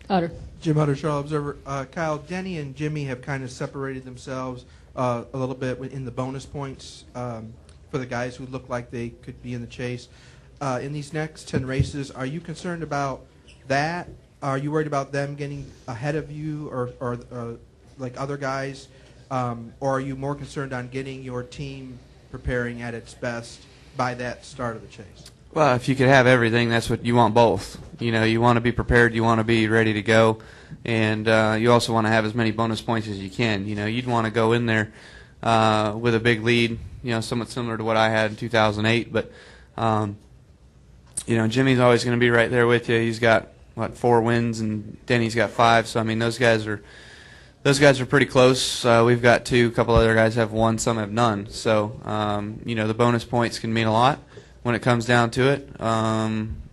Utter. Jim Hutter, Charlotte Observer. Kyle, Denny and Jimmy have kind of separated themselves a little bit in the bonus points for the guys who look like they could be in the chase. In these next 10 races, are you concerned about that? Are you worried about them getting ahead of you or like other guys? Or are you more concerned on getting your team preparing at its best by that start of the chase? Well, if you could have everything, that's what you want both. You know, you want to be prepared, you want to be ready to go, and you also want to have as many bonus points as you can. You know, you'd want to go in there with a big lead, you know, somewhat similar to what I had in 2008. But, you know, Jimmy's always going to be right there with you. He's got, 4 wins, and Denny's got 5. So, I mean, those guys are pretty close. We've got 2. A couple other guys have 1. Some have none. So, you know, the bonus points can mean a lot when it comes down to it,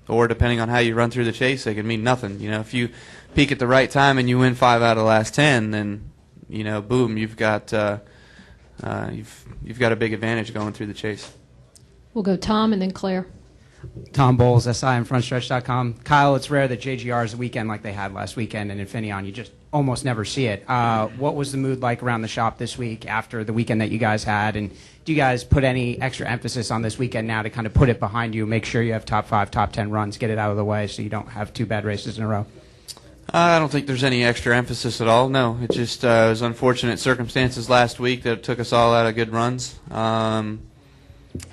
or depending on how you run through the chase, they can mean nothing. You know, if you peak at the right time and you win 5 out of the last 10, then, you know, boom, you've got you've got a big advantage going through the chase. We'll go Tom and then Claire. Tom Bowles, SI and FrontStretch.com. Kyle, it's rare that JGR is a weekend like they had last weekend, and Infineon, you just almost never see it. What was the mood like around the shop this week after the weekend that you guys had? And do you guys put any extra emphasis on this weekend now to kind of put it behind you, make sure you have top 5, top 10 runs, get it out of the way so you don't have 2 bad races in a row? I don't think there's any extra emphasis at all. No, it just was unfortunate circumstances last week that took us all out of good runs.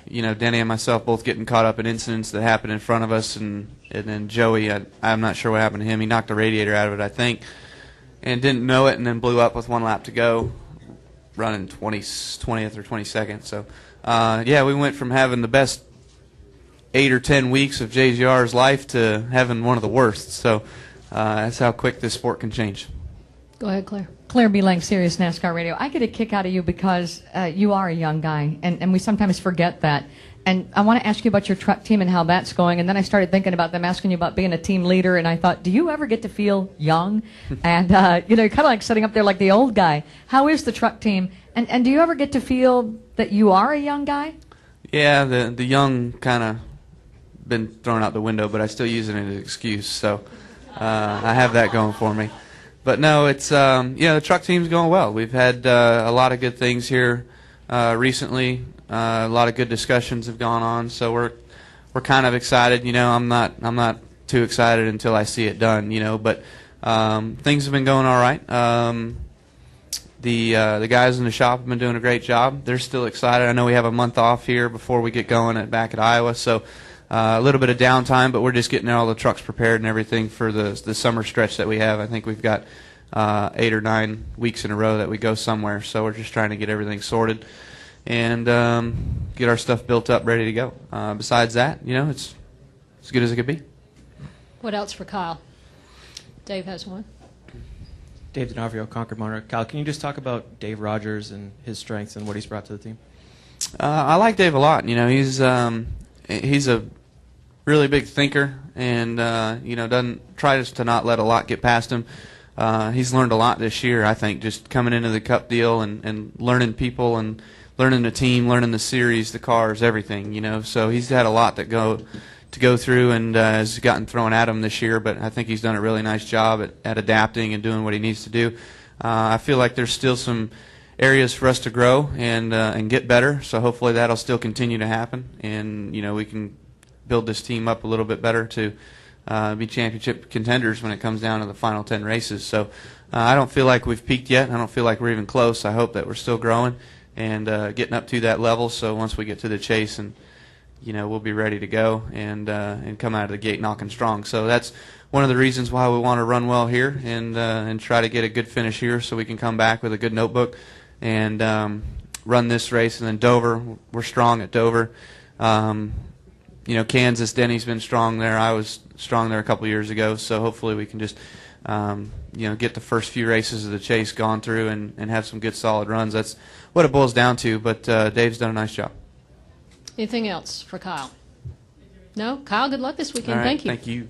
You know, Denny and myself both getting caught up in incidents that happened in front of us, and then Joey, I'm not sure what happened to him. He knocked the radiator out of it, I think, and didn't know it, and then blew up with 1 lap to go, running 20th or 22nd. So, yeah, we went from having the best 8 or 10 weeks of JGR's life to having one of the worst. So that's how quick this sport can change. Go ahead, Claire. Claire B. Lang, Sirius NASCAR Radio. I get a kick out of you because you are a young guy, and we sometimes forget that. And I want to ask you about your truck team and how that's going. And then I started thinking about them asking you about being a team leader, and I thought, do you ever get to feel young? And, you know, you're kind of like sitting up there like the old guy. How is the truck team? And do you ever get to feel that you are a young guy? Yeah, the young kind of been thrown out the window, but I still use it as an excuse. So I have that going for me. But no, it's the truck team's going well. We've had a lot of good things here recently. A lot of good discussions have gone on, so we're kind of excited. You know, I'm not too excited until I see it done. You know, but things have been going all right. The guys in the shop have been doing a great job. They're still excited. I know we have a month off here before we get going back at Iowa, so. A little bit of downtime, but we're just getting all the trucks prepared and everything for the summer stretch that we have. I think we've got 8 or 9 weeks in a row that we go somewhere, so we're just trying to get everything sorted and get our stuff built up, ready to go. Besides that, you know, it's as good as it could be. What else for Kyle? Dave has one. Dave DiNavrio, Concord Monarch. Kyle, can you just talk about Dave Rogers and his strengths and what he's brought to the team? I like Dave a lot. You know, he's a really big thinker, and you know, doesn't try to not let a lot get past him. He's learned a lot this year, I think, just coming into the Cup deal and learning people and learning the team, learning the series, the cars, everything. You know, so he's had a lot to go through, and has gotten thrown at him this year. But I think he's done a really nice job at adapting and doing what he needs to do. I feel like there's still some areas for us to grow and get better. So hopefully that'll still continue to happen, and you know, we can build this team up a little bit better to be championship contenders when it comes down to the final 10 races. So I don't feel like we've peaked yet. I don't feel like we're even close. I hope that we're still growing and getting up to that level. So once we get to the chase, and you know, we'll be ready to go and come out of the gate knocking strong. So that's one of the reasons why we want to run well here and try to get a good finish here, so we can come back with a good notebook and run this race. And then Dover, we're strong at Dover. You know, Kansas, Denny's been strong there. I was strong there a couple years ago, so hopefully we can just you know, get the first few races of the chase gone through and have some good solid runs. That's what it boils down to, but Dave's done a nice job. Anything else for Kyle? No? Kyle, good luck this weekend. All right, Thank you. Thank you.